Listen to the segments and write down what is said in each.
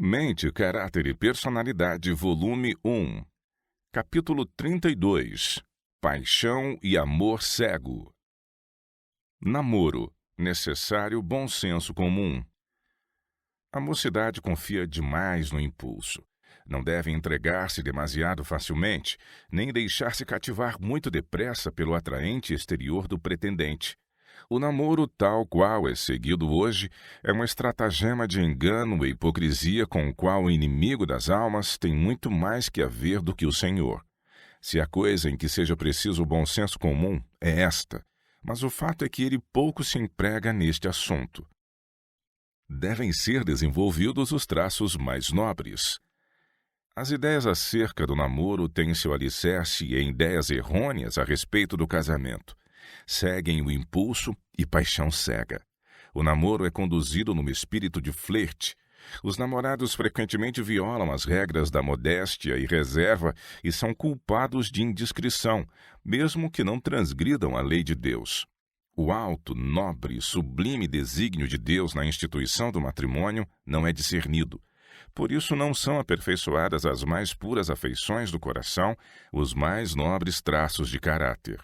Mente, Caráter e Personalidade, volume 1, capítulo 32. Paixão e amor cego. Namoro. Necessário bom senso comum. A mocidade confia demais no impulso. Não deve entregar-se demasiado facilmente, nem deixar-se cativar muito depressa pelo atraente exterior do pretendente. O namoro, tal qual é seguido hoje, é uma estratagema de engano e hipocrisia com o qual o inimigo das almas tem muito mais que a ver do que o Senhor. Se há coisa em que seja preciso o bom senso comum, é esta, mas o fato é que ele pouco se emprega neste assunto. Devem ser desenvolvidos os traços mais nobres. As ideias acerca do namoro têm seu alicerce em ideias errôneas a respeito do casamento. Seguem o impulso e paixão cega. O namoro é conduzido num espírito de flerte. Os namorados frequentemente violam as regras da modéstia e reserva e são culpados de indiscrição, mesmo que não transgridam a lei de Deus. O alto, nobre e sublime desígnio de Deus na instituição do matrimônio não é discernido. Por isso não são aperfeiçoadas as mais puras afeições do coração, os mais nobres traços de caráter.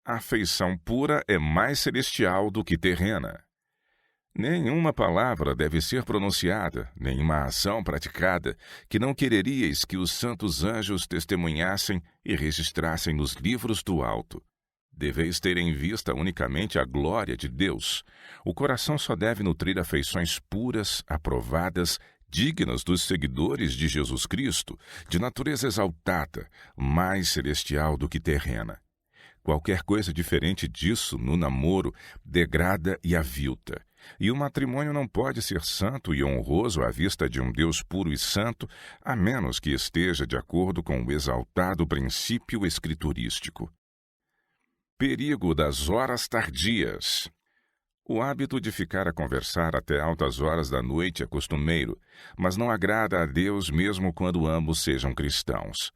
A afeição pura é mais celestial do que terrena. Nenhuma palavra deve ser pronunciada, nenhuma ação praticada, que não quereríeis que os santos anjos testemunhassem e registrassem nos livros do alto. Deveis ter em vista unicamente a glória de Deus. O coração só deve nutrir afeições puras, aprovadas, dignas dos seguidores de Jesus Cristo, de natureza exaltada, mais celestial do que terrena. Qualquer coisa diferente disso no namoro degrada e avilta. E o matrimônio não pode ser santo e honroso à vista de um Deus puro e santo, a menos que esteja de acordo com o exaltado princípio escriturístico. Perigo das horas tardias. O hábito de ficar a conversar até altas horas da noite é costumeiro, mas não agrada a Deus mesmo quando ambos sejam cristãos.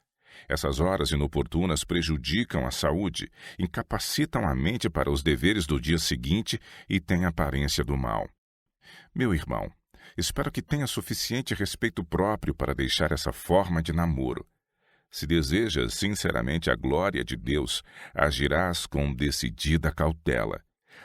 Essas horas inoportunas prejudicam a saúde, incapacitam a mente para os deveres do dia seguinte e têm aparência do mal. Meu irmão, espero que tenha suficiente respeito próprio para deixar essa forma de namoro. Se desejas sinceramente a glória de Deus, agirás com decidida cautela.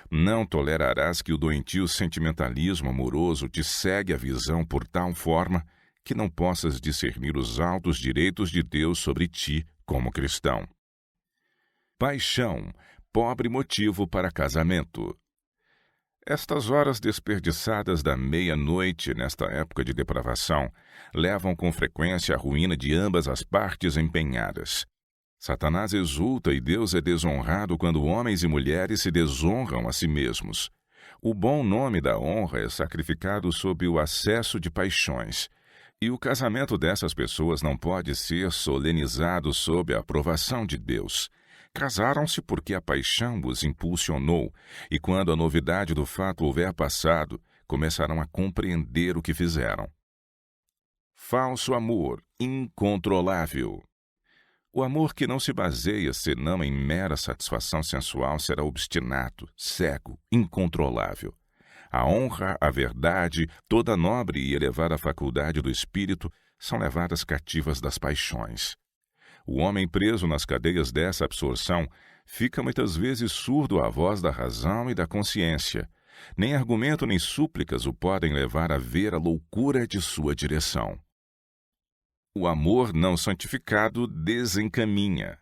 Não tolerarás que o doentio sentimentalismo amoroso te cegue a visão por tal forma que não possas discernir os altos direitos de Deus sobre ti como cristão. Paixão, pobre motivo para casamento. Estas horas desperdiçadas da meia-noite nesta época de depravação levam com frequência à ruína de ambas as partes empenhadas. Satanás exulta e Deus é desonrado quando homens e mulheres se desonram a si mesmos. O bom nome da honra é sacrificado sob o acesso de paixões. E o casamento dessas pessoas não pode ser solenizado sob a aprovação de Deus. Casaram-se porque a paixão os impulsionou, e quando a novidade do fato houver passado, começarão a compreender o que fizeram. Falso amor, incontrolável. O amor que não se baseia senão em mera satisfação sensual será obstinado, cego, incontrolável. A honra, a verdade, toda a nobre e elevada faculdade do espírito são levadas cativas das paixões. O homem preso nas cadeias dessa absorção fica muitas vezes surdo à voz da razão e da consciência. Nem argumento nem súplicas o podem levar a ver a loucura de sua direção. O amor não santificado desencaminha.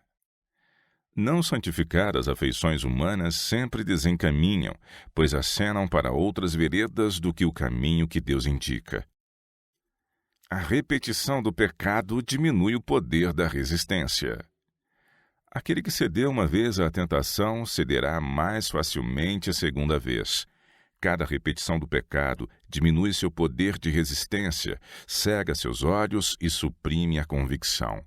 Não santificadas afeições humanas sempre desencaminham, pois acenam para outras veredas do que o caminho que Deus indica. A repetição do pecado diminui o poder da resistência. Aquele que cedeu uma vez à tentação cederá mais facilmente a segunda vez. Cada repetição do pecado diminui seu poder de resistência, cega seus olhos e suprime a convicção.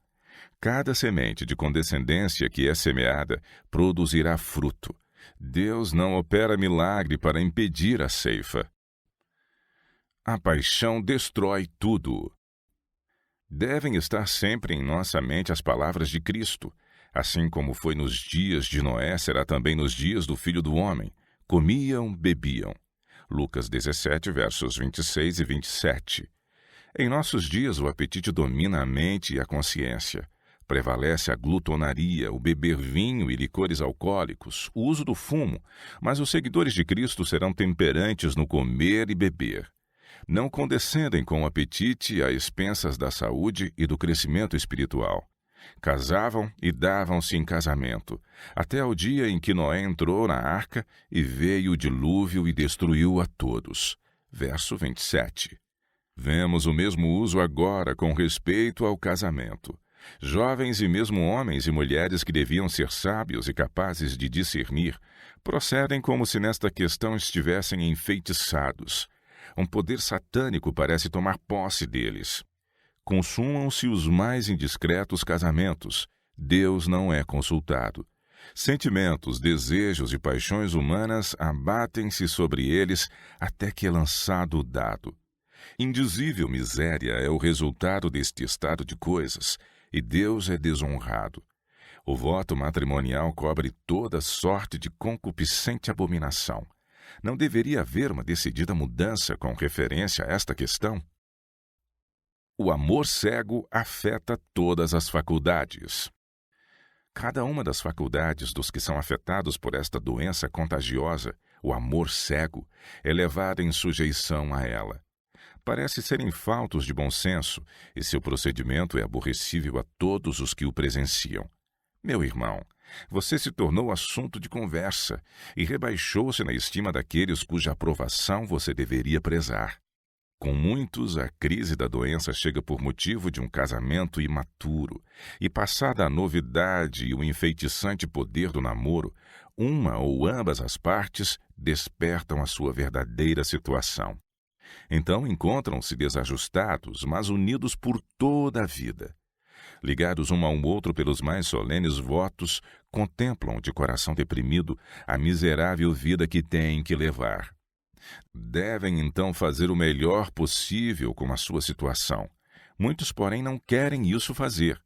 Cada semente de condescendência que é semeada produzirá fruto. Deus não opera milagre para impedir a ceifa. A paixão destrói tudo. Devem estar sempre em nossa mente as palavras de Cristo. Assim como foi nos dias de Noé, será também nos dias do Filho do Homem. Comiam, bebiam. Lucas 17, versos 26 e 27. Em nossos dias, o apetite domina a mente e a consciência. Prevalece a glutonaria, o beber vinho e licores alcoólicos, o uso do fumo, mas os seguidores de Cristo serão temperantes no comer e beber. Não condescendem com o apetite às expensas da saúde e do crescimento espiritual. Casavam e davam-se em casamento, até ao dia em que Noé entrou na arca e veio o dilúvio e destruiu a todos. Verso 27. Vemos o mesmo uso agora com respeito ao casamento. Jovens e mesmo homens e mulheres que deviam ser sábios e capazes de discernir, procedem como se nesta questão estivessem enfeitiçados. Um poder satânico parece tomar posse deles. Consumam-se os mais indiscretos casamentos. Deus não é consultado. Sentimentos, desejos e paixões humanas abatem-se sobre eles até que é lançado o dado. Indizível miséria é o resultado deste estado de coisas, e Deus é desonrado. O voto matrimonial cobre toda sorte de concupiscente abominação. Não deveria haver uma decidida mudança com referência a esta questão? O amor cego afeta todas as faculdades. Cada uma das faculdades dos que são afetados por esta doença contagiosa, o amor cego, é levada em sujeição a ela. Parece serem faltos de bom senso, e seu procedimento é aborrecível a todos os que o presenciam. Meu irmão, você se tornou assunto de conversa e rebaixou-se na estima daqueles cuja aprovação você deveria prezar. Com muitos, a crise da doença chega por motivo de um casamento imaturo, e passada a novidade e o enfeitiçante poder do namoro, uma ou ambas as partes despertam a sua verdadeira situação. Então encontram-se desajustados, mas unidos por toda a vida. Ligados um ao outro pelos mais solenes votos, contemplam de coração deprimido a miserável vida que têm que levar. Devem então fazer o melhor possível com a sua situação. Muitos, porém, não querem isso fazer.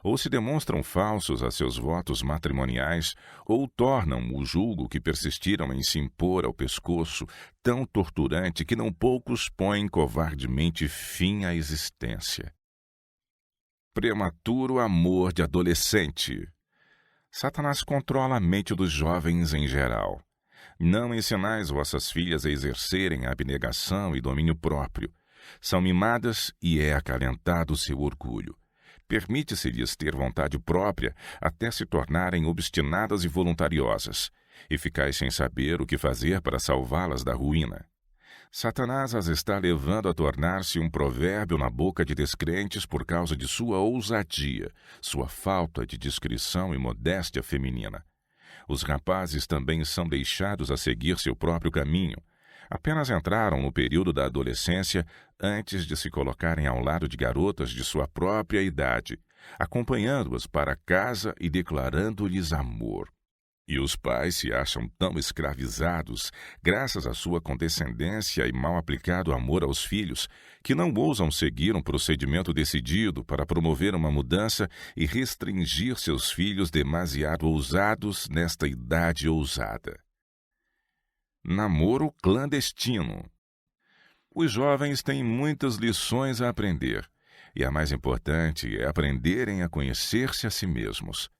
Ou se demonstram falsos a seus votos matrimoniais, ou tornam o jugo que persistiram em se impor ao pescoço tão torturante que não poucos põem covardemente fim à existência. Prematuro amor de adolescente. Satanás controla a mente dos jovens em geral. Não ensinais vossas filhas a exercerem a abnegação e domínio próprio. São mimadas e é acalentado o seu orgulho. Permite-se-lhes ter vontade própria até se tornarem obstinadas e voluntariosas, e ficais sem saber o que fazer para salvá-las da ruína. Satanás as está levando a tornar-se um provérbio na boca de descrentes por causa de sua ousadia, sua falta de discrição e modéstia feminina. Os rapazes também são deixados a seguir seu próprio caminho. Apenas entraram no período da adolescência antes de se colocarem ao lado de garotas de sua própria idade, acompanhando-as para casa e declarando-lhes amor. E os pais se acham tão escravizados, graças à sua condescendência e mal aplicado amor aos filhos, que não ousam seguir um procedimento decidido para promover uma mudança e restringir seus filhos demasiado ousados nesta idade ousada. Namoro clandestino. Os jovens têm muitas lições a aprender, e a mais importante é aprenderem a conhecer-se a si mesmos.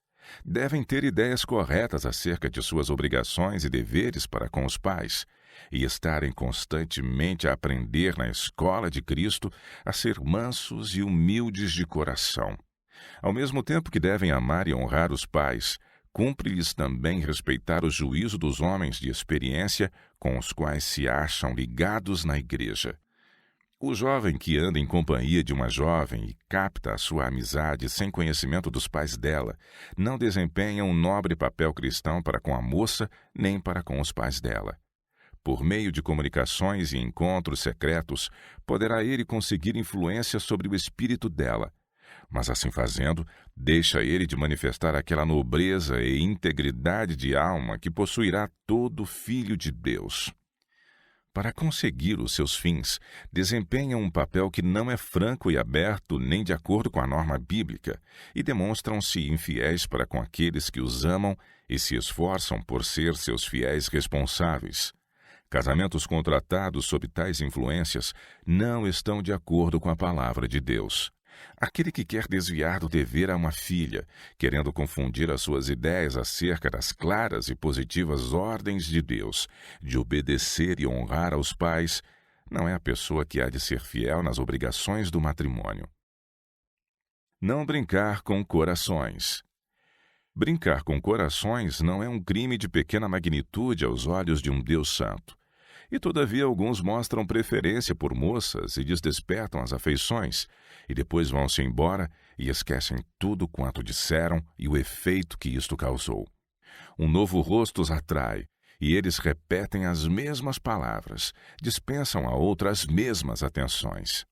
Devem ter ideias corretas acerca de suas obrigações e deveres para com os pais, e estarem constantemente a aprender na escola de Cristo a ser mansos e humildes de coração. Ao mesmo tempo que devem amar e honrar os pais, cumpre-lhes também respeitar o juízo dos homens de experiência com os quais se acham ligados na igreja. O jovem que anda em companhia de uma jovem e capta a sua amizade sem conhecimento dos pais dela, não desempenha um nobre papel cristão para com a moça nem para com os pais dela. Por meio de comunicações e encontros secretos, poderá ele conseguir influência sobre o espírito dela. Mas assim fazendo, deixa ele de manifestar aquela nobreza e integridade de alma que possuirá todo filho de Deus. Para conseguir os seus fins, desempenham um papel que não é franco e aberto nem de acordo com a norma bíblica, e demonstram-se infiéis para com aqueles que os amam e se esforçam por ser seus fiéis responsáveis. Casamentos contratados sob tais influências não estão de acordo com a palavra de Deus. Aquele que quer desviar do dever a uma filha, querendo confundir as suas ideias acerca das claras e positivas ordens de Deus, de obedecer e honrar aos pais, não é a pessoa que há de ser fiel nas obrigações do matrimônio. Não brincar com corações. Brincar com corações não é um crime de pequena magnitude aos olhos de um Deus santo. E todavia alguns mostram preferência por moças e despertam as afeições, e depois vão-se embora e esquecem tudo quanto disseram e o efeito que isto causou. Um novo rosto os atrai, e eles repetem as mesmas palavras, dispensam a outra as mesmas atenções.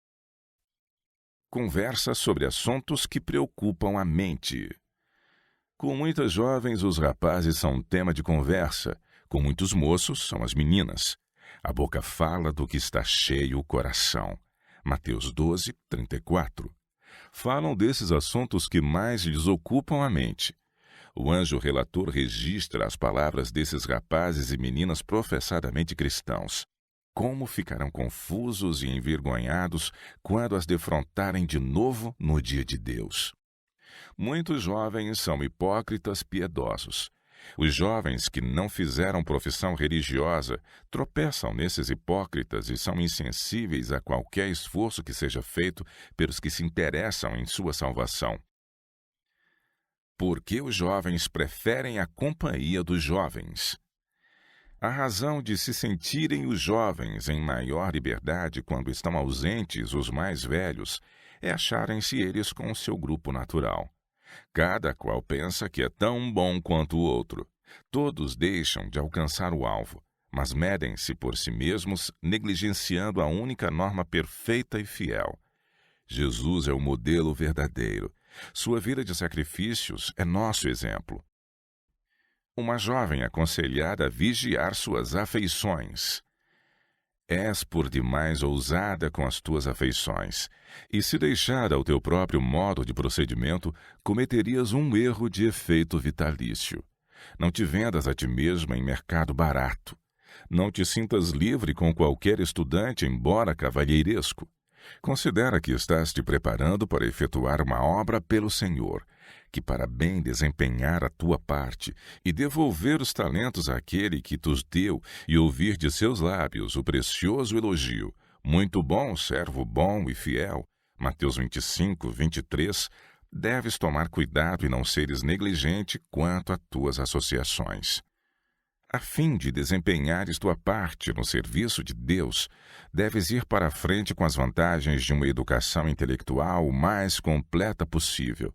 Conversa sobre assuntos que preocupam a mente. Com muitas jovens, os rapazes são tema de conversa, com muitos moços, são as meninas. A boca fala do que está cheio o coração. Mateus 12, 34. Falam desses assuntos que mais lhes ocupam a mente. O anjo relator registra as palavras desses rapazes e meninas professadamente cristãos. Como ficarão confusos e envergonhados quando as defrontarem de novo no dia de Deus. Muitos jovens são hipócritas piedosos. Os jovens que não fizeram profissão religiosa tropeçam nesses hipócritas e são insensíveis a qualquer esforço que seja feito pelos que se interessam em sua salvação. Por que os jovens preferem a companhia dos jovens? A razão de se sentirem os jovens em maior liberdade quando estão ausentes os mais velhos é acharem-se eles com o seu grupo natural. Cada qual pensa que é tão bom quanto o outro. Todos deixam de alcançar o alvo, mas medem-se por si mesmos, negligenciando a única norma perfeita e fiel. Jesus é o modelo verdadeiro. Sua vida de sacrifícios é nosso exemplo. Uma jovem aconselhada a vigiar suas afeições. És por demais ousada com as tuas afeições, e se deixar ao teu próprio modo de procedimento, cometerias um erro de efeito vitalício. Não te vendas a ti mesma em mercado barato. Não te sintas livre com qualquer estudante, embora cavalheiresco. Considera que estás te preparando para efetuar uma obra pelo Senhor, que para bem desempenhar a tua parte e devolver os talentos àquele que tos deu e ouvir de seus lábios o precioso elogio. Muito bom, servo bom e fiel. Mateus 25, 23. Deves tomar cuidado e não seres negligente quanto a tuas associações. A fim de desempenhares tua parte no serviço de Deus, deves ir para a frente com as vantagens de uma educação intelectual o mais completa possível.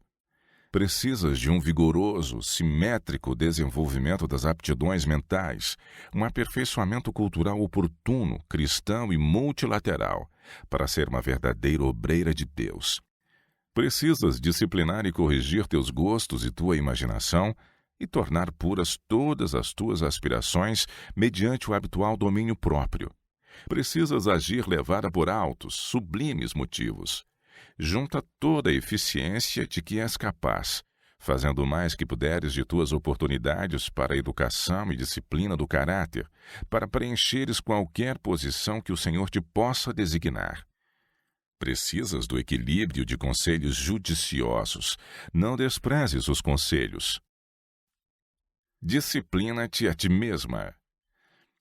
Precisas de um vigoroso, simétrico desenvolvimento das aptidões mentais, um aperfeiçoamento cultural oportuno, cristão e multilateral, para ser uma verdadeira obreira de Deus. Precisas disciplinar e corrigir teus gostos e tua imaginação, e tornar puras todas as tuas aspirações mediante o habitual domínio próprio. Precisas agir levada por altos, sublimes motivos. Junta toda a eficiência de que és capaz, fazendo o mais que puderes de tuas oportunidades para a educação e disciplina do caráter, para preencheres qualquer posição que o Senhor te possa designar. Precisas do equilíbrio de conselhos judiciosos. Não desprezes os conselhos. Disciplina-te a ti mesma.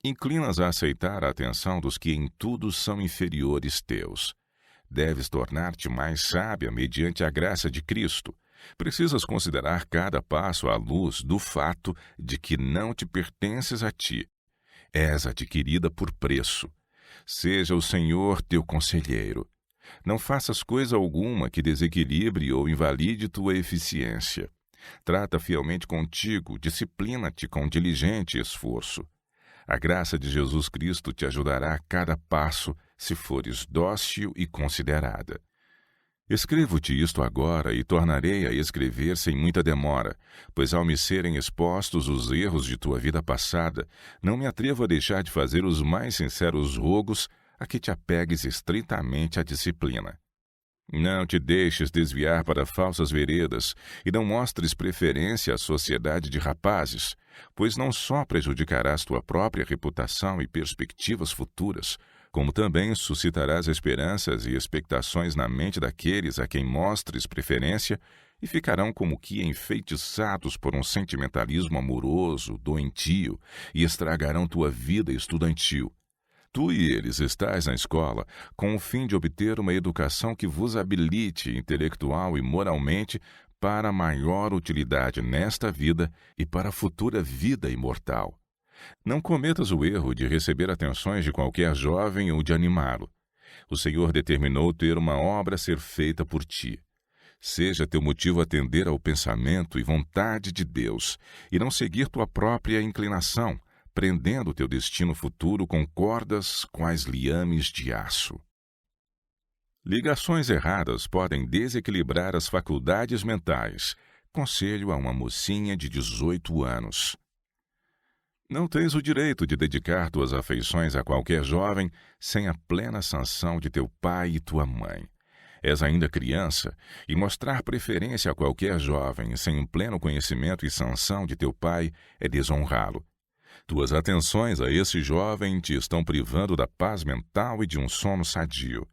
Inclinas a aceitar a atenção dos que em tudo são inferiores teus. Deves tornar-te mais sábia mediante a graça de Cristo. Precisas considerar cada passo à luz do fato de que não te pertences a ti. És adquirida por preço. Seja o Senhor teu conselheiro. Não faças coisa alguma que desequilibre ou invalide tua eficiência. Trata fielmente contigo, disciplina-te com diligente esforço. A graça de Jesus Cristo te ajudará a cada passo, se fores dócil e considerada. Escrevo-te isto agora e tornarei a escrever sem muita demora, pois ao me serem expostos os erros de tua vida passada, não me atrevo a deixar de fazer os mais sinceros rogos a que te apegues estritamente à disciplina. Não te deixes desviar para falsas veredas e não mostres preferência à sociedade de rapazes, pois não só prejudicarás tua própria reputação e perspectivas futuras, como também suscitarás esperanças e expectações na mente daqueles a quem mostres preferência e ficarão como que enfeitiçados por um sentimentalismo amoroso, doentio, e estragarão tua vida estudantil. Tu e eles estais na escola com o fim de obter uma educação que vos habilite intelectual e moralmente para maior utilidade nesta vida e para a futura vida imortal. Não cometas o erro de receber atenções de qualquer jovem ou de animá-lo. O Senhor determinou ter uma obra a ser feita por ti. Seja teu motivo atender ao pensamento e vontade de Deus, e não seguir tua própria inclinação, prendendo teu destino futuro com cordas quais liames de aço. Ligações erradas podem desequilibrar as faculdades mentais. Conselho a uma mocinha de 18 anos. Não tens o direito de dedicar tuas afeições a qualquer jovem sem a plena sanção de teu pai e tua mãe. És ainda criança, e mostrar preferência a qualquer jovem sem o pleno conhecimento e sanção de teu pai é desonrá-lo. Tuas atenções a esse jovem te estão privando da paz mental e de um sono sadio.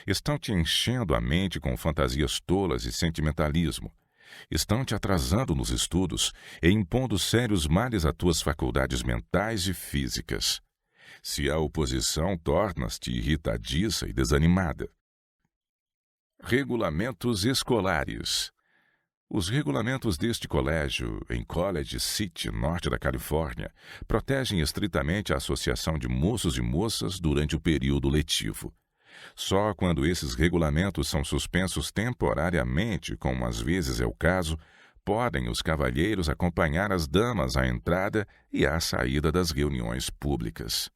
Estão te enchendo a mente com fantasias tolas e sentimentalismo. Estão te atrasando nos estudos e impondo sérios males a tuas faculdades mentais e físicas. Se há oposição, tornas-te irritadiça e desanimada. Regulamentos escolares. Os regulamentos deste colégio, em College City, norte da Califórnia, protegem estritamente a associação de moços e moças durante o período letivo. Só quando esses regulamentos são suspensos temporariamente, como às vezes é o caso, podem os cavalheiros acompanhar as damas à entrada e à saída das reuniões públicas.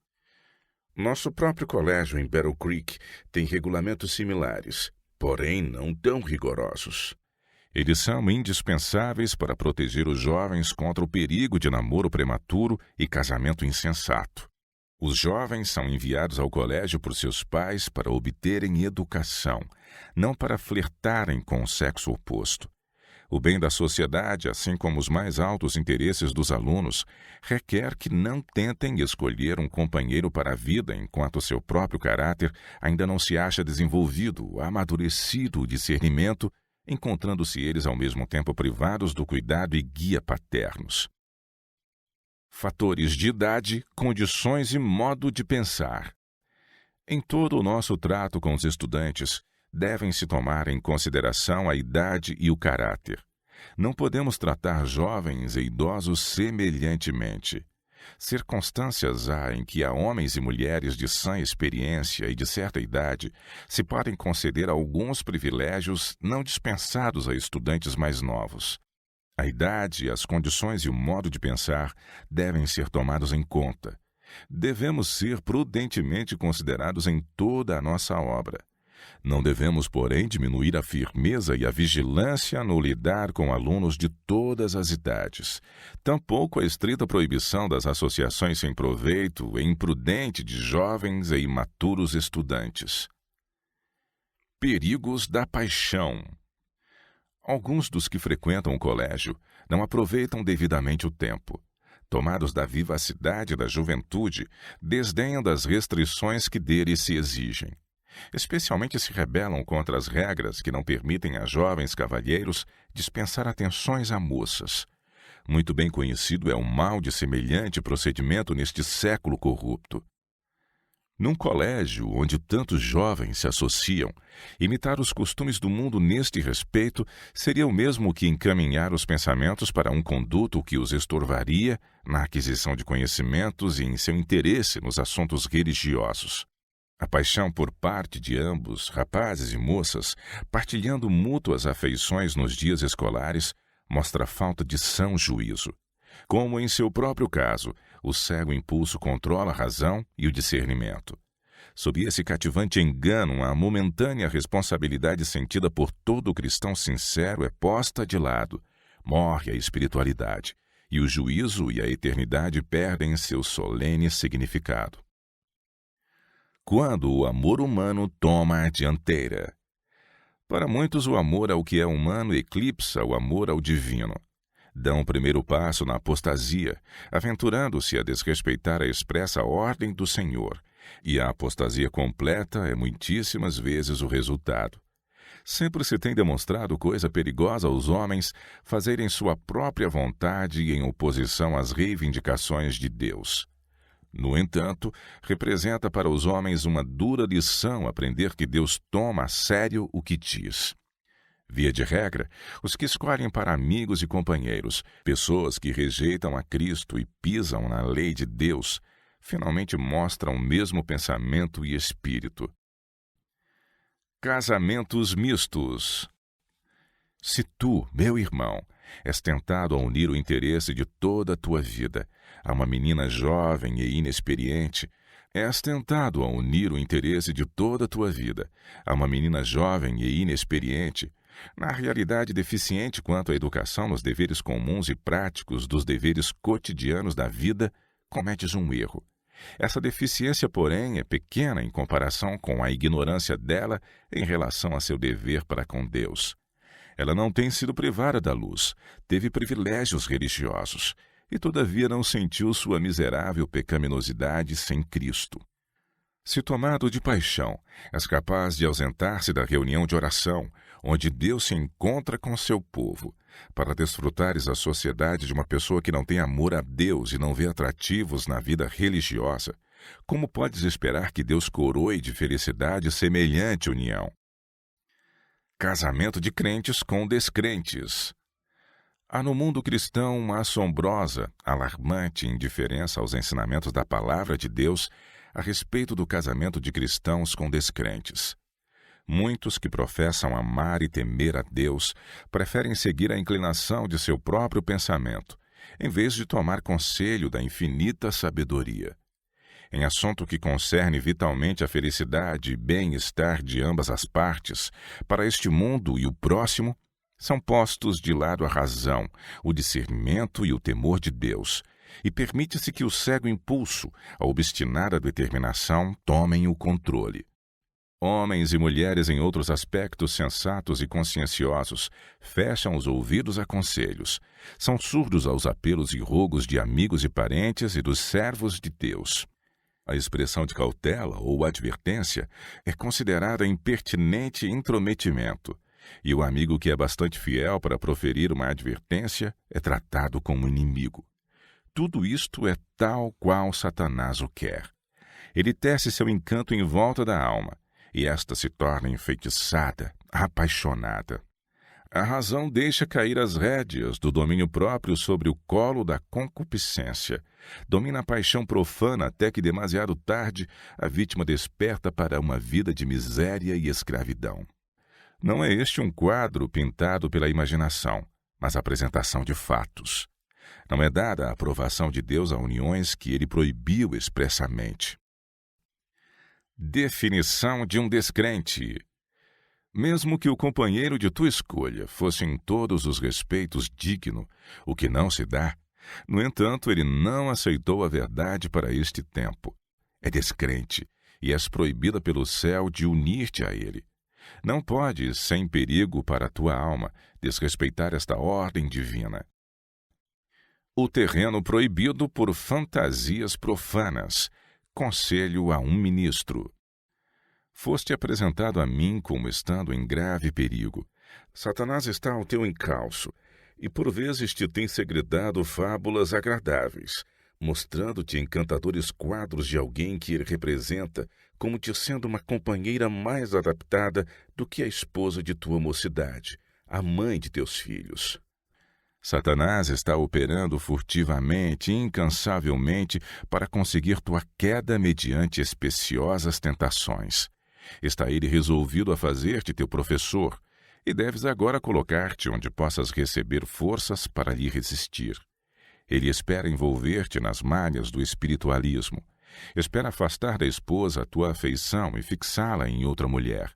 Nosso próprio colégio em Battle Creek tem regulamentos similares, porém não tão rigorosos. Eles são indispensáveis para proteger os jovens contra o perigo de namoro prematuro e casamento insensato. Os jovens são enviados ao colégio por seus pais para obterem educação, não para flertarem com o sexo oposto. O bem da sociedade, assim como os mais altos interesses dos alunos, requer que não tentem escolher um companheiro para a vida enquanto seu próprio caráter ainda não se acha desenvolvido, amadurecido o discernimento, encontrando-se eles ao mesmo tempo privados do cuidado e guia paternos. Fatores de idade, condições e modo de pensar. Em todo o nosso trato com os estudantes, devem-se tomar em consideração a idade e o caráter. Não podemos tratar jovens e idosos semelhantemente. Circunstâncias há em que a homens e mulheres de sã experiência e de certa idade se podem conceder alguns privilégios não dispensados a estudantes mais novos. A idade, as condições e o modo de pensar devem ser tomados em conta. Devemos ser prudentemente considerados em toda a nossa obra. Não devemos, porém, diminuir a firmeza e a vigilância no lidar com alunos de todas as idades. Tampouco a estrita proibição das associações sem proveito e imprudente de jovens e imaturos estudantes. Perigos da paixão. Alguns dos que frequentam o colégio não aproveitam devidamente o tempo. Tomados da vivacidade da juventude, desdenham das restrições que deles se exigem. Especialmente se rebelam contra as regras que não permitem a jovens cavalheiros dispensar atenções a moças. Muito bem conhecido é o mal de semelhante procedimento neste século corrupto. Num colégio onde tantos jovens se associam, imitar os costumes do mundo neste respeito seria o mesmo que encaminhar os pensamentos para um conduto que os estorvaria na aquisição de conhecimentos e em seu interesse nos assuntos religiosos. A paixão por parte de ambos, rapazes e moças, partilhando mútuas afeições nos dias escolares, mostra falta de são juízo. Como em seu próprio caso, o cego impulso controla a razão e o discernimento. Sob esse cativante engano, a momentânea responsabilidade sentida por todo cristão sincero é posta de lado. Morre a espiritualidade, e o juízo e a eternidade perdem seu solene significado. Quando o amor humano toma a dianteira. Para muitos, o amor ao que é humano eclipsa o amor ao divino. Dão o primeiro passo na apostasia, aventurando-se a desrespeitar a expressa ordem do Senhor, e a apostasia completa é muitíssimas vezes o resultado. Sempre se tem demonstrado coisa perigosa aos homens fazerem sua própria vontade em oposição às reivindicações de Deus. No entanto, representa para os homens uma dura lição aprender que Deus toma a sério o que diz. Via de regra, os que escolhem para amigos e companheiros pessoas que rejeitam a Cristo e pisam na lei de Deus, finalmente mostram o mesmo pensamento e espírito. Casamentos mistos. Se tu, meu irmão, és tentado a unir o interesse de toda a tua vida a uma menina jovem e inexperiente, és tentado a unir o interesse de toda a tua vida a uma menina jovem e inexperiente, na realidade deficiente quanto à educação nos deveres comuns e práticos dos deveres cotidianos da vida, cometes um erro. Essa deficiência, porém, é pequena em comparação com a ignorância dela em relação a seu dever para com Deus. Ela não tem sido privada da luz, teve privilégios religiosos, e todavia não sentiu sua miserável pecaminosidade sem Cristo. Se tomado de paixão, és capaz de ausentar-se da reunião de oração, onde Deus se encontra com seu povo, para desfrutares a sociedade de uma pessoa que não tem amor a Deus e não vê atrativos na vida religiosa, como podes esperar que Deus coroe de felicidade semelhante união? Casamento de crentes com descrentes. Há no mundo cristão uma assombrosa, alarmante indiferença aos ensinamentos da palavra de Deus a respeito do casamento de cristãos com descrentes. Muitos que professam amar e temer a Deus preferem seguir a inclinação de seu próprio pensamento, em vez de tomar conselho da infinita sabedoria. Em assunto que concerne vitalmente a felicidade e bem-estar de ambas as partes, para este mundo e o próximo, são postos de lado a razão, o discernimento e o temor de Deus, e permite-se que o cego impulso, a obstinada determinação, tomem o controle. Homens e mulheres em outros aspectos sensatos e conscienciosos fecham os ouvidos a conselhos, são surdos aos apelos e rogos de amigos e parentes e dos servos de Deus. A expressão de cautela ou advertência é considerada impertinente intrometimento, e o amigo que é bastante fiel para proferir uma advertência é tratado como inimigo. Tudo isto é tal qual Satanás o quer. Ele tece seu encanto em volta da alma, e esta se torna enfeitiçada, apaixonada. A razão deixa cair as rédeas do domínio próprio sobre o colo da concupiscência. Domina a paixão profana até que, demasiado tarde, a vítima desperta para uma vida de miséria e escravidão. Não é este um quadro pintado pela imaginação, mas a apresentação de fatos. Não é dada a aprovação de Deus a uniões que ele proibiu expressamente. Definição de um descrente. Mesmo que o companheiro de tua escolha fosse em todos os respeitos digno, o que não se dá, no entanto, ele não aceitou a verdade para este tempo. É descrente, e és proibida pelo céu de unir-te a ele. Não podes, sem perigo para a tua alma, desrespeitar esta ordem divina. O terreno proibido por fantasias profanas. Conselho a um ministro. Foste apresentado a mim como estando em grave perigo. Satanás está ao teu encalço, e por vezes te tem segredado fábulas agradáveis, mostrando-te encantadores quadros de alguém que ele representa como te sendo uma companheira mais adaptada do que a esposa de tua mocidade, a mãe de teus filhos. Satanás está operando furtivamente e incansavelmente para conseguir tua queda mediante especiosas tentações. Está ele resolvido a fazer-te teu professor, e deves agora colocar-te onde possas receber forças para lhe resistir. Ele espera envolver-te nas malhas do espiritualismo. Espera afastar da esposa a tua afeição e fixá-la em outra mulher.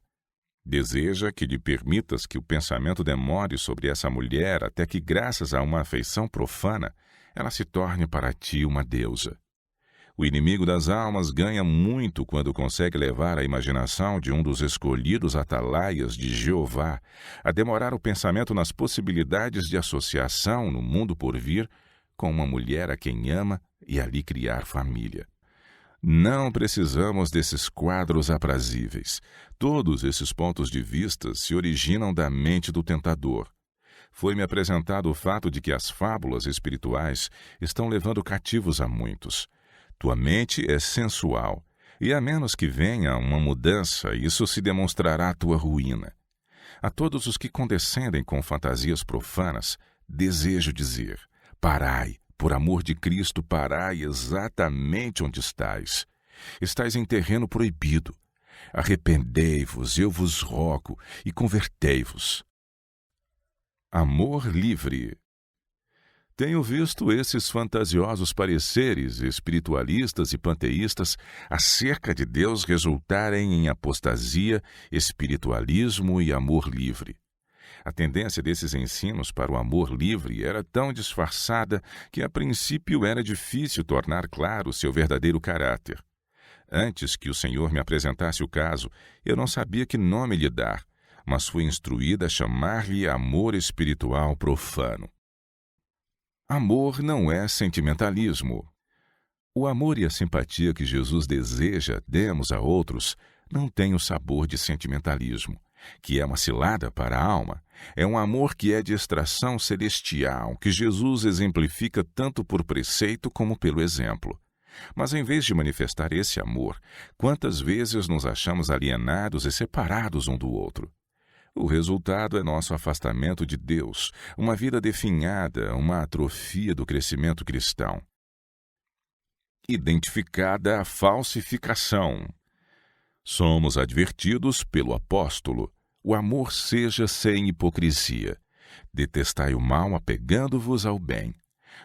Deseja que lhe permitas que o pensamento demore sobre essa mulher até que, graças a uma afeição profana, ela se torne para ti uma deusa. O inimigo das almas ganha muito quando consegue levar a imaginação de um dos escolhidos atalaias de Jeová a demorar o pensamento nas possibilidades de associação no mundo por vir com uma mulher a quem ama e ali criar família. Não precisamos desses quadros aprazíveis. Todos esses pontos de vista se originam da mente do tentador. Foi-me apresentado o fato de que as fábulas espirituais estão levando cativos a muitos. Tua mente é sensual, e a menos que venha uma mudança, isso se demonstrará tua ruína. A todos os que condescendem com fantasias profanas, desejo dizer: parai, por amor de Cristo, parai exatamente onde estais. Estais em terreno proibido. Arrependei-vos, eu vos rogo, e convertei-vos. Amor livre. Tenho visto esses fantasiosos pareceres espiritualistas e panteístas acerca de Deus resultarem em apostasia, espiritualismo e amor livre. A tendência desses ensinos para o amor livre era tão disfarçada que a princípio era difícil tornar claro seu verdadeiro caráter. Antes que o Senhor me apresentasse o caso, eu não sabia que nome lhe dar, mas fui instruída a chamar-lhe amor espiritual profano. Amor não é sentimentalismo. O amor e a simpatia que Jesus deseja demos a outros não têm o sabor de sentimentalismo, que é uma cilada para a alma. É um amor que é de extração celestial, que Jesus exemplifica tanto por preceito como pelo exemplo. Mas em vez de manifestar esse amor, quantas vezes nos achamos alienados e separados um do outro? O resultado é nosso afastamento de Deus, uma vida definhada, uma atrofia do crescimento cristão. Identificada a falsificação. Somos advertidos pelo apóstolo: o amor seja sem hipocrisia. Detestai o mal apegando-vos ao bem.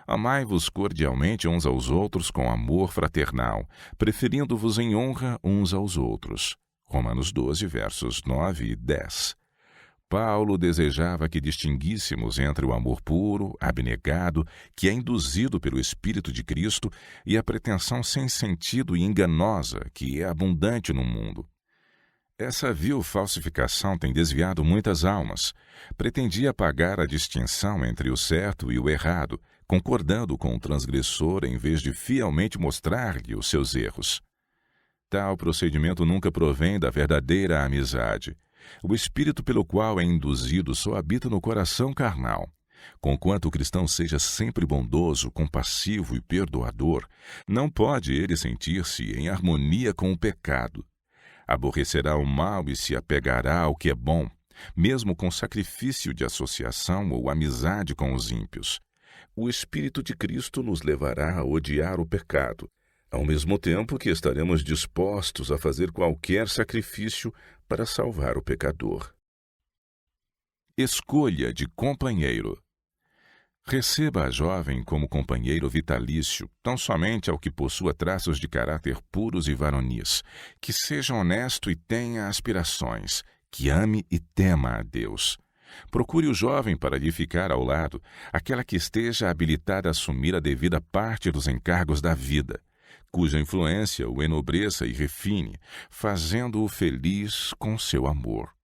Amai-vos cordialmente uns aos outros com amor fraternal, preferindo-vos em honra uns aos outros. Romanos 12, versos 9 e 10. Paulo desejava que distinguíssemos entre o amor puro, abnegado, que é induzido pelo Espírito de Cristo, e a pretensão sem sentido e enganosa, que é abundante no mundo. Essa vil falsificação tem desviado muitas almas. Pretendia apagar a distinção entre o certo e o errado, concordando com o transgressor em vez de fielmente mostrar-lhe os seus erros. Tal procedimento nunca provém da verdadeira amizade. O espírito pelo qual é induzido só habita no coração carnal. Conquanto o cristão seja sempre bondoso, compassivo e perdoador, não pode ele sentir-se em harmonia com o pecado. Aborrecerá o mal e se apegará ao que é bom, mesmo com sacrifício de associação ou amizade com os ímpios. O Espírito de Cristo nos levará a odiar o pecado, ao mesmo tempo que estaremos dispostos a fazer qualquer sacrifício para salvar o pecador. Escolha de companheiro. Receba a jovem como companheiro vitalício, tão somente ao que possua traços de caráter puros e varonis, que seja honesto e tenha aspirações, que ame e tema a Deus. Procure o jovem para lhe ficar ao lado, aquela que esteja habilitada a assumir a devida parte dos encargos da vida, cuja influência o enobreça e refine, fazendo-o feliz com seu amor.